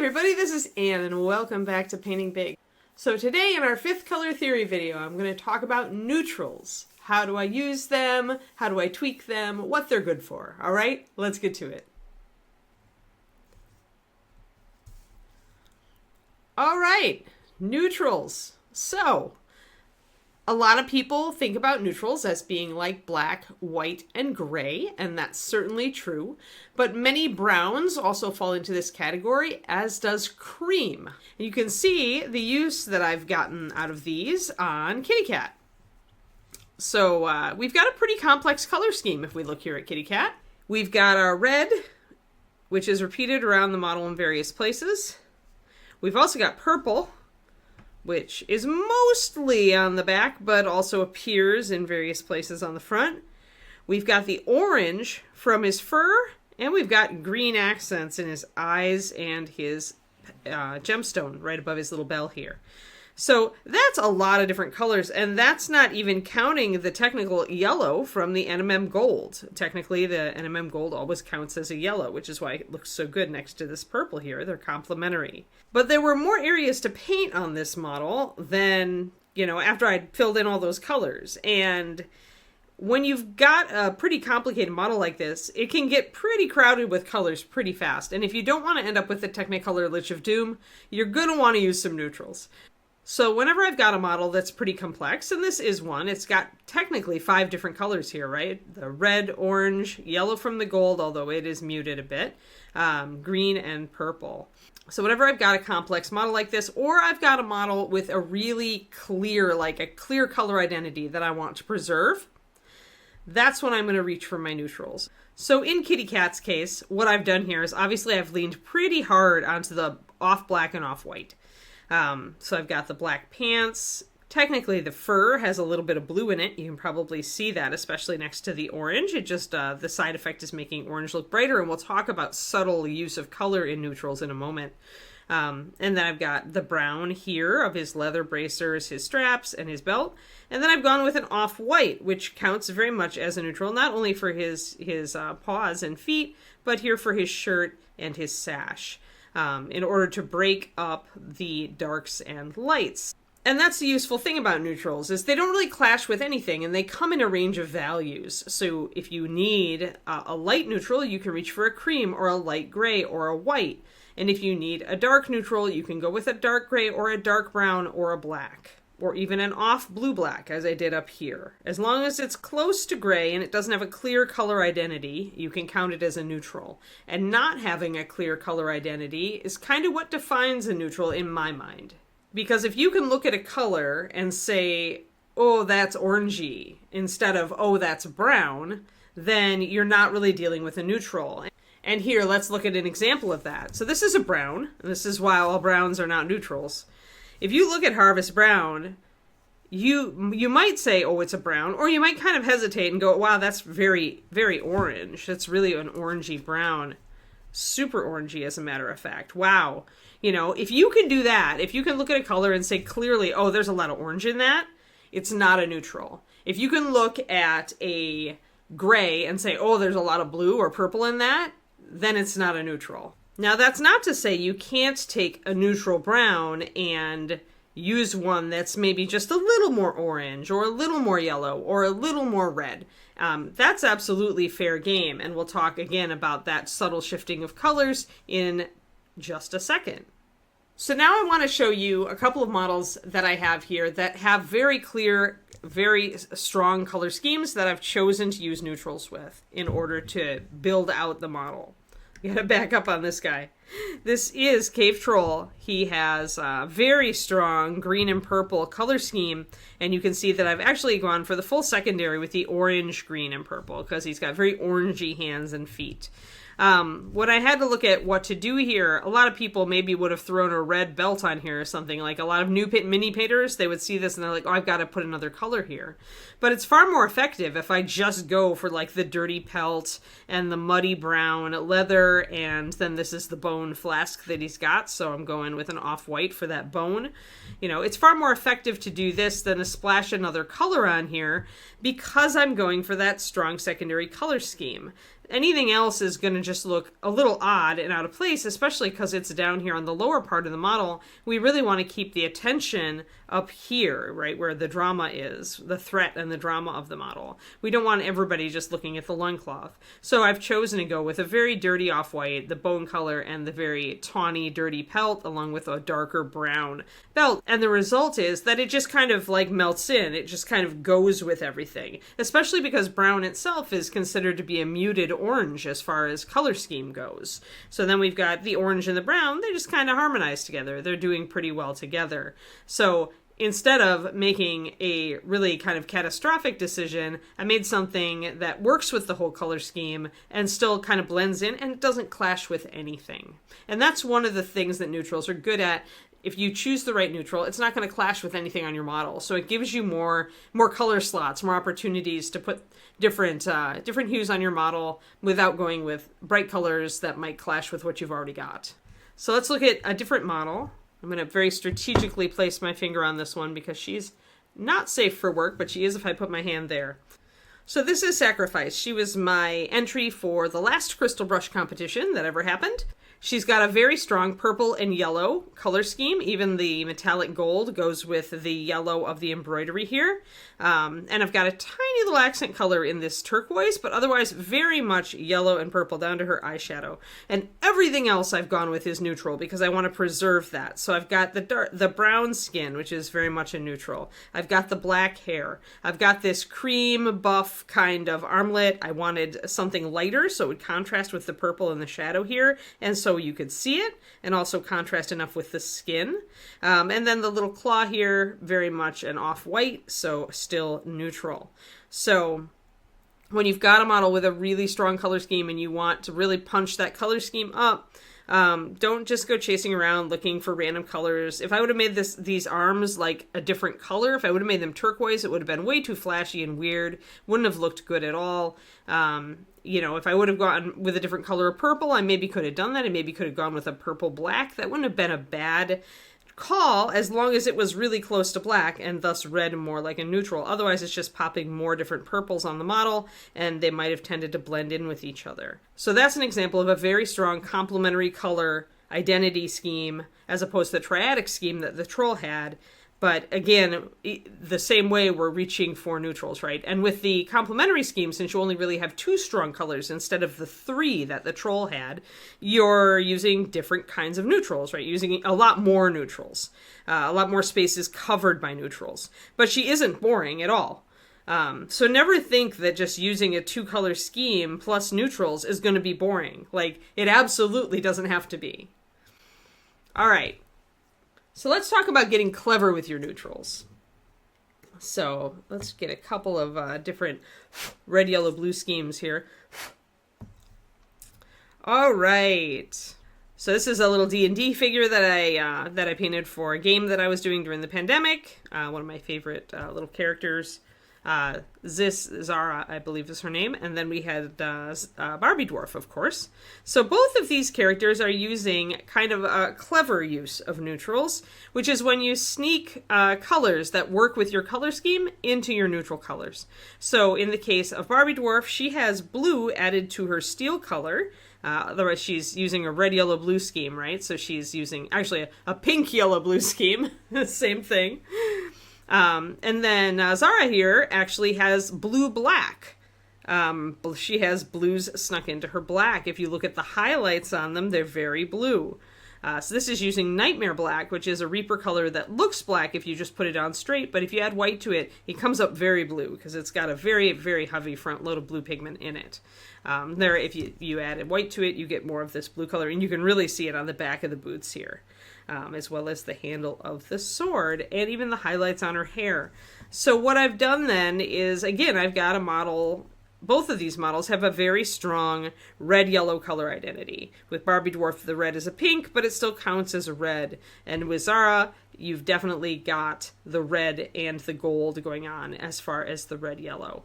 everybody, this is Anne and welcome back to Painting Big. So today in our fifth color theory video, I'm going to talk about neutrals. How do I use them? How do I tweak them? What they're good for. Alright, let's get to it. Alright, neutrals. So, a lot of people think about neutrals as being like black, white, and gray, and that's certainly true. But many browns also fall into this category, as does cream. And you can see the use that I've gotten out of these on Kitty Cat. So we've got a pretty complex color scheme if we look here at Kitty Cat. We've got our red, which is repeated around the model in various places. We've also got purple, which is mostly on the back, but also appears in various places on the front. We've got the orange from his fur, and we've got green accents in his eyes and his gemstone right above his little bell here. So that's a lot of different colors, and that's not even counting the technical yellow from the NMM Gold. Technically, the NMM Gold always counts as a yellow, which is why it looks so good next to this purple here. They're complementary. But there were more areas to paint on this model than, after I'd filled in all those colors. And when you've got a pretty complicated model like this, it can get pretty crowded with colors pretty fast. And if you don't want to end up with the Technicolor Lich of Doom, you're going to want to use some neutrals. So whenever I've got a model that's pretty complex, and this is one, it's got technically 5 different colors here, right? The red, orange, yellow from the gold, although it is muted a bit, green, and purple. So whenever I've got a complex model like this, or I've got a model with a really clear, like a clear color identity that I want to preserve, that's when I'm going to reach for my neutrals. So in Kitty Cat's case, what I've done here is obviously I've leaned pretty hard onto the off black and off white. So I've got the black pants. Technically the fur has a little bit of blue in it. You can probably see that, especially next to the orange. It just, the side effect is making orange look brighter, and we'll talk about subtle use of color in neutrals in a moment. And then I've got the brown here of his leather bracers, his straps, and his belt. And then I've gone with an off-white, which counts very much as a neutral, not only for his paws and feet, but here for his shirt and his sash. In order to break up the darks and lights. And that's the useful thing about neutrals, is they don't really clash with anything, and they come in a range of values. So if you need a light neutral, you can reach for a cream or a light gray or a white. And if you need a dark neutral, you can go with a dark gray or a dark brown or a black. Or even an off blue-black, as I did up here. As long as it's close to gray and it doesn't have a clear color identity, you can count it as a neutral. And not having a clear color identity is kind of what defines a neutral in my mind. Because if you can look at a color and say, oh, that's orangey, instead of, oh, that's brown, then you're not really dealing with a neutral. And here, let's look at an example of that. So this is a brown, and this is why all browns are not neutrals. If you look at Harvest Brown, you might say, oh, it's a brown, or you might kind of hesitate and go, wow, that's very, very orange. That's really an orangey brown. Super orangey, as a matter of fact. Wow. If you can do that, if you can look at a color and say clearly, oh, there's a lot of orange in that, it's not a neutral. If you can look at a gray and say, oh, there's a lot of blue or purple in that, then it's not a neutral. Now, that's not to say you can't take a neutral brown and use one that's maybe just a little more orange or a little more yellow or a little more red. That's absolutely fair game, and we'll talk again about that subtle shifting of colors in just a second. So now I want to show you a couple of models that I have here that have very clear, very strong color schemes that I've chosen to use neutrals with in order to build out the model. You gotta back up on this guy. This is Cave Troll. He has a very strong green and purple color scheme, and you can see that I've actually gone for the full secondary with the orange, green, and purple, because he's got very orangey hands and feet. When I had to look at what to do here, a lot of people maybe would have thrown a red belt on here or something. Like a lot of new mini painters, they would see this and they're like, oh, I've got to put another color here. But it's far more effective if I just go for like the dirty pelt and the muddy brown leather, and then this is the bone flask that he's got, so I'm going with an off-white for that bone. It's far more effective to do this than to splash another color on here because I'm going for that strong secondary color scheme. Anything else is going to just look a little odd and out of place, especially because it's down here on the lower part of the model. We really want to keep the attention up here, right, where the drama is, the threat and the drama of the model. We don't want everybody just looking at the loincloth. So I've chosen to go with a very dirty off-white, the bone color, and the very tawny, dirty pelt, along with a darker brown belt. And the result is that it just kind of like melts in. It just kind of goes with everything, especially because brown itself is considered to be a muted orange as far as color scheme goes. So then we've got the orange and the brown, they just kind of harmonize together. They're doing pretty well together. So instead of making a really kind of catastrophic decision, I made something that works with the whole color scheme and still kind of blends in and it doesn't clash with anything. And that's one of the things that neutrals are good at. If you choose the right neutral, it's not going to clash with anything on your model. So it gives you more color slots, more opportunities to put different hues on your model without going with bright colors that might clash with what you've already got. So let's look at a different model. I'm going to very strategically place my finger on this one because she's not safe for work, but she is if I put my hand there. So this is Sacrifice. She was my entry for the last Crystal Brush competition that ever happened. She's got a very strong purple and yellow color scheme. Even the metallic gold goes with the yellow of the embroidery here. And I've got a tiny little accent color in this turquoise, but otherwise very much yellow and purple down to her eyeshadow. And everything else I've gone with is neutral because I want to preserve that. So I've got the brown skin, which is very much a neutral. I've got the black hair. I've got this cream buff kind of armlet. I wanted something lighter so it would contrast with the purple and the shadow here. And so you could see it and also contrast enough with the skin. And then the little claw here, very much an off-white, so still neutral. So when you've got a model with a really strong color scheme and you want to really punch that color scheme up, don't just go chasing around looking for random colors. If I would have made these arms like a different color, if I would have made them turquoise, it would have been way too flashy and weird. Wouldn't have looked good at all. If I would have gone with a different color of purple, I maybe could have done that. I maybe could have gone with a purple black. That wouldn't have been a bad call as long as it was really close to black and thus red more like a neutral. Otherwise, it's just popping more different purples on the model and they might have tended to blend in with each other. So that's an example of a very strong complementary color identity scheme as opposed to the triadic scheme that the troll had. But again, the same way we're reaching for neutrals, right? And with the complementary scheme, since you only really have 2 strong colors instead of the 3 that the troll had, you're using different kinds of neutrals, right? Using a lot more neutrals. A lot more space is covered by neutrals. But she isn't boring at all. So never think that just using a 2-color scheme plus neutrals is going to be boring. Like, it absolutely doesn't have to be. All right. So let's talk about getting clever with your neutrals. So let's get a couple of different red, yellow, blue schemes here. All right. So this is a little D&D figure that I painted for a game that I was doing during the pandemic. One of my favorite little characters. Zara, I believe is her name. And then we had Barbie Dwarf, of course. So both of these characters are using kind of a clever use of neutrals, which is when you sneak colors that work with your color scheme into your neutral colors. So in the case of Barbie Dwarf, she has blue added to her steel color. Otherwise, she's using a red, yellow, blue scheme, right? So she's using actually a pink, yellow, blue scheme. Same thing. And then Zara here actually has blue-black. She has blues snuck into her black. If you look at the highlights on them, they're very blue. So this is using Nightmare Black, which is a Reaper color that looks black if you just put it on straight, but if you add white to it, it comes up very blue because it's got a very, very heavy front load of blue pigment in it. If you added white to it, you get more of this blue color, and you can really see it on the back of the boots here. As well as the handle of the sword, and even the highlights on her hair. So what I've done then is, again, I've got a model, both of these models have a very strong red-yellow color identity. With Barbie Dwarf, the red is a pink, but it still counts as a red. And with Zara, you've definitely got the red and the gold going on as far as the red-yellow.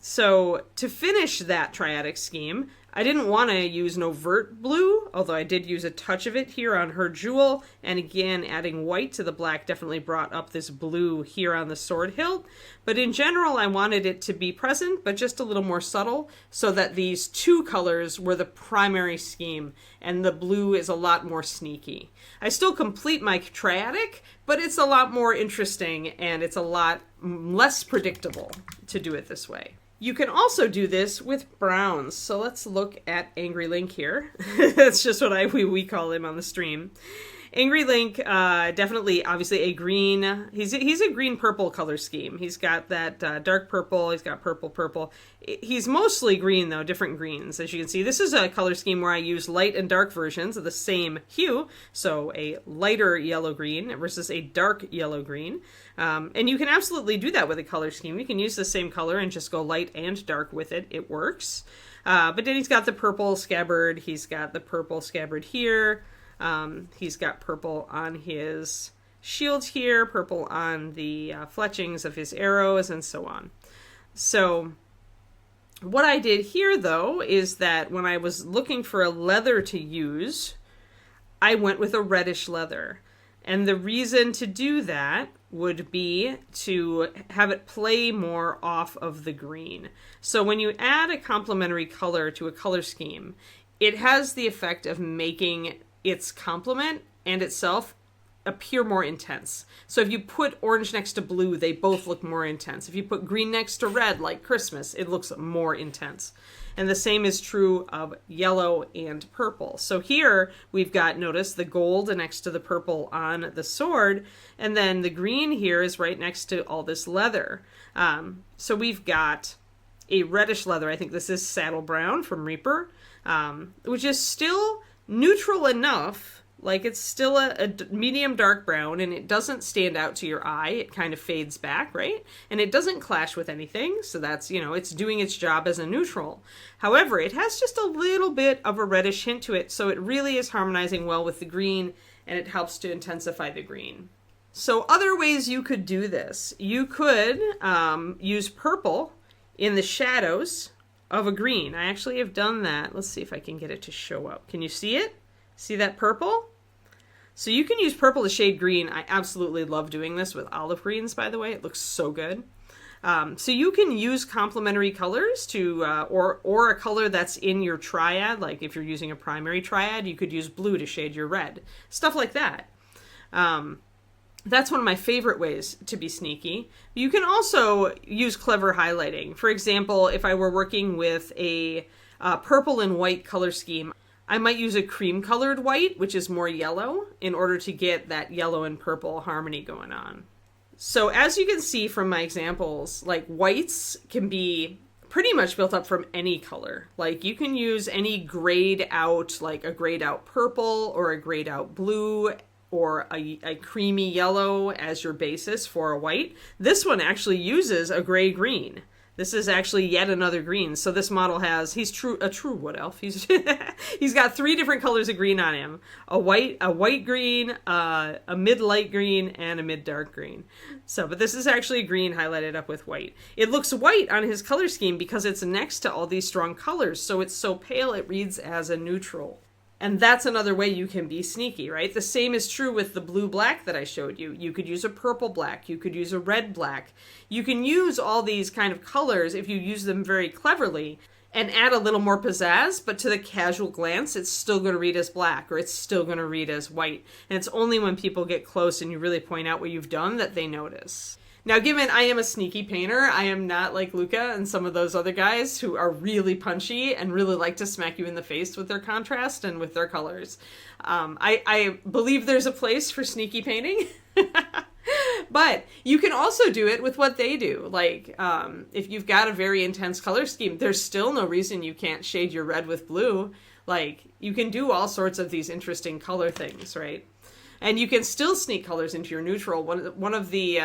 So to finish that triadic scheme, I didn't want to use an overt blue, although I did use a touch of it here on her jewel. And again, adding white to the black definitely brought up this blue here on the sword hilt. But in general, I wanted it to be present, but just a little more subtle, so that these two colors were the primary scheme, and the blue is a lot more sneaky. I still complete my triadic, but it's a lot more interesting, and it's a lot less predictable to do it this way. You can also do this with browns. So let's look at Angry Link here. That's just what we call him on the stream. Angry Link, definitely, obviously a green. He's a green-purple color scheme. He's got that dark purple. He's got purple. He's mostly green, though, different greens. As you can see, this is a color scheme where I use light and dark versions of the same hue. So a lighter yellow-green versus a dark yellow-green. And you can absolutely do that with a color scheme. You can use the same color and just go light and dark with it. It works. But then he's got the purple scabbard. He's got the purple scabbard here. He's got purple on his shields here, purple on the fletchings of his arrows, and so on. So what I did here, though, is that when I was looking for a leather to use, I went with a reddish leather. And the reason to do that would be to have it play more off of the green. So when you add a complementary color to a color scheme, it has the effect of making its complement and itself appear more intense. So if you put orange next to blue, they both look more intense. If you put green next to red, like Christmas, it looks more intense. And the same is true of yellow and purple. So here we've got, notice, the gold next to the purple on the sword, and then the green here is right next to all this leather. So we've got a reddish leather. I think this is Saddle Brown from Reaper, which is still neutral enough, like it's still a medium dark brown, and it doesn't stand out to your eye. It kind of fades back, right? And it doesn't clash with anything, so that's, it's doing its job as a neutral. However, it has just a little bit of a reddish hint to it, so it really is harmonizing well with the green, and it helps to intensify the green. So other ways you could do this. You could use purple in the shadows of a green. I actually have done that. Let's see if I can get it to show up. Can you see it? See that purple? So you can use purple to shade green. I absolutely love doing this with olive greens, by the way. It looks so good. So you can use complementary colors to, or a color that's in your triad. Like if you're using a primary triad, you could use blue to shade your red. Stuff like that. That's one of my favorite ways to be sneaky. You can also use clever highlighting. For example, if I were working with a purple and white color scheme, I might use a cream-colored white, which is more yellow, in order to get that yellow and purple harmony going on. So as you can see from my examples, like whites can be pretty much built up from any color. Like you can use any grayed out, like a grayed out purple or a grayed out blue, or a creamy yellow as your basis for a white. This one actually uses a gray-green. This is actually yet another green. So this model has, he's a true wood elf. He's got 3 different colors of green on him. A white green, a mid-light green, and a mid-dark green. So, but this is actually green highlighted up with white. It looks white on his color scheme because it's next to all these strong colors. So it's so pale it reads as a neutral. And that's another way you can be sneaky, right? The same is true with the blue-black that I showed you. You could use a purple-black. You could use a red-black. You can use all these kind of colors if you use them very cleverly and add a little more pizzazz, but to the casual glance, it's still going to read as black or it's still going to read as white. And it's only when people get close and you really point out what you've done that they notice. Now, given I am a sneaky painter, I am not like Luca and some of those other guys who are really punchy and really like to smack you in the face with their contrast and with their colors. I believe there's a place for sneaky painting, but you can also do it with what they do. Like, if you've got a very intense color scheme, there's still no reason you can't shade your red with blue. Like, you can do all sorts of these interesting color things, right? And you can still sneak colors into your neutral. One of the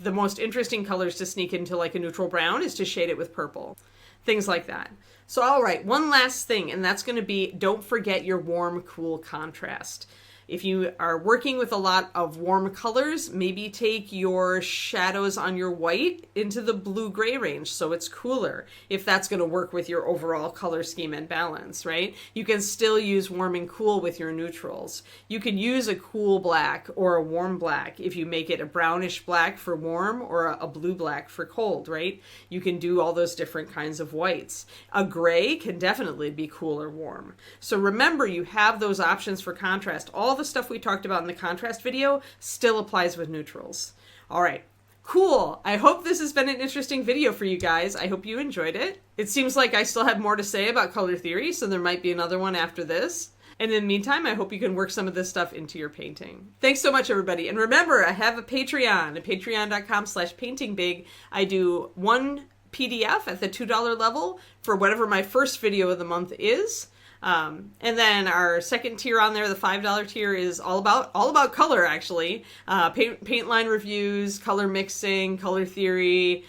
most interesting colors to sneak into like a neutral brown is to shade it with purple. Things like that. So all right, one last thing, and that's going to be don't forget your warm, cool contrast. If you are working with a lot of warm colors, maybe take your shadows on your white into the blue-gray range so it's cooler, if that's going to work with your overall color scheme and balance, right? You can still use warm and cool with your neutrals. You can use a cool black or a warm black if you make it a brownish black for warm or a blue black for cold, right? You can do all those different kinds of whites. A gray can definitely be cool or warm. So remember, you have those options for contrast. All the stuff we talked about in the contrast video still applies with neutrals. All right. Cool. I hope this has been an interesting video for you guys. I hope you enjoyed it. It seems like I still have more to say about color theory, so there might be another one after this. And in the meantime, I hope you can work some of this stuff into your painting. Thanks so much, everybody. And remember, I have a Patreon at patreon.com/paintingbig. I do one PDF at the $2 level for whatever my first video of the month is. And then our second tier on there, the $5 tier, is all about color, actually. Paint line reviews, color mixing, color theory,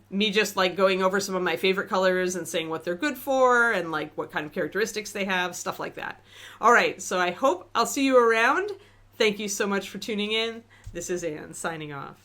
me just like going over some of my favorite colors and saying what they're good for and like what kind of characteristics they have, stuff like that. All right, so I hope I'll see you around. Thank you so much for tuning in. This is Anne signing off.